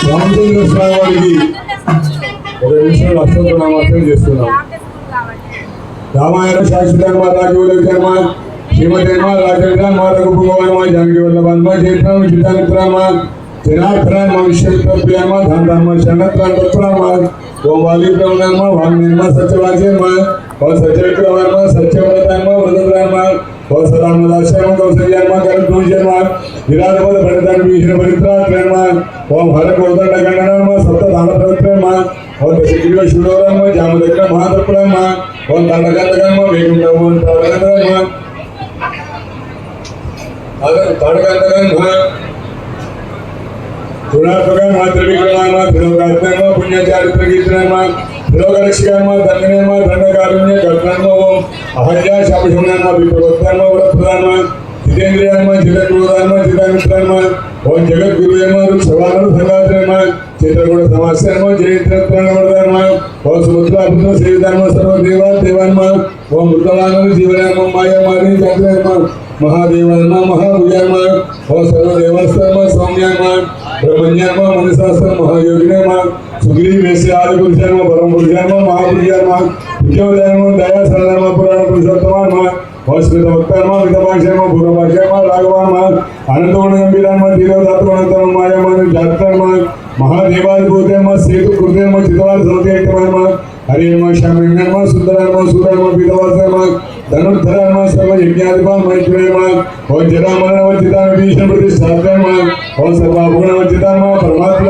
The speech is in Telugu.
రామచంద్ర స్వామి వారికి ఒక నిమిషం అష్టోత్తర నామార్చన చేస్తున్నాం. రామాయణ శాశ్వతన్మ రాజోలమ శ్రీమతన్మ రాజేంద్రన్మ రఘుభగవాన్మ జానకి వల్లభన్మ చైత్రం చిత్తానిత్రాన్మ జనార్దనాన్మ విశ్వప్రియాన్మ ధాన్మ శరణత్రాన్మ ఓం వాలి బ్రహ్మన్మ వాంగ్నిర్మ సత్యవాచ్యన్మ ఓ సత్యవిక్రమన్మ సత్యవ్రతన్మ వృతన్మ ఓ సదాన్మదాశ్రమ కౌసల్యన్మ కరుణ్జన్మ విరాజపద పండితాన్ భీషణ పరిత్రాత్రన్మ ఓం హరకోదండ గణనన్మ సప్తధాన ప్రవృత్రన్మ ఓం దశగిరివ శూడోరన్మ జామదగ్న మహాతప్రన్మ ఓం తాడగంధకన్మ వేగుండమ తాడగంధకన్మ తాడగంధకన్మ గుణాత్మకన్మ త్రివిక్రమన్మ త్రిలోకాత్మన్మ పుణ్యచారిత్రకీర్తనన్మ త్రిలోకరక్షకన్మ దండనన్మ దండకారుణ్య కర్తన్మ ఓం అహల్యా శాపశమనన్మ విప్రవత్తన్మ వరప్రధాన్మ జితేంద్రియాన్మ జితక్రోధాన్మ జితామిత్రన్మ ఓం జగద్గురుయన్మ రుక్షవానరు సంగాత్రన్మ చిత్రగుణ సమాస్యన్మ జయత్రత్రణవర్ధన్మ ఓం సుముద్రాపుత్ర సేవిధన్మ సర్వదేవా దేవన్మ ఓం మృతవానరు జీవనన్మ మాయమారి చక్రన్మ మహాదేవన్మ మహాభుజన్మ ఓం సర్వదేవస్తన్మ సౌమ్యన్మ బ్రహ్మణ్యన్మ మనశాస్త్ర మహాయోగినన్మ సుగ్రీవేశ్య ఆదిపురుషన్మ పరమపురుషన్మ మహాపురుషన్మ విద్యోదన్మ దయాసరణన్మ పురాణ పురుషోత్తమాన్మ సంస్కృత భక్తన్మ మితభాషన్మ పూర్వభాషన్మ రాఘవాన్మ అనంతగుణ గంభీరన్మ ధీరోదాత్మనంతమ మాయమ్మ జాతన్మ మహాదేవాధిభూతన్మ సేతు కృతన్మ చితవార సౌత్యన్మ హరిన్మ శామ్యన్మ సుందరన్మ సూరన్మ పీతవాసన్మ ధనుర్ధరన్మ సర్వ యజ్ఞాధిప మైత్రేన్మ ఓం జరామరణ వంచితాన్ భీషణ ప్రతిష్టాత్రన్మ ఓం సర్వాభుగుణ వంచితాన్మ పరమాత్మ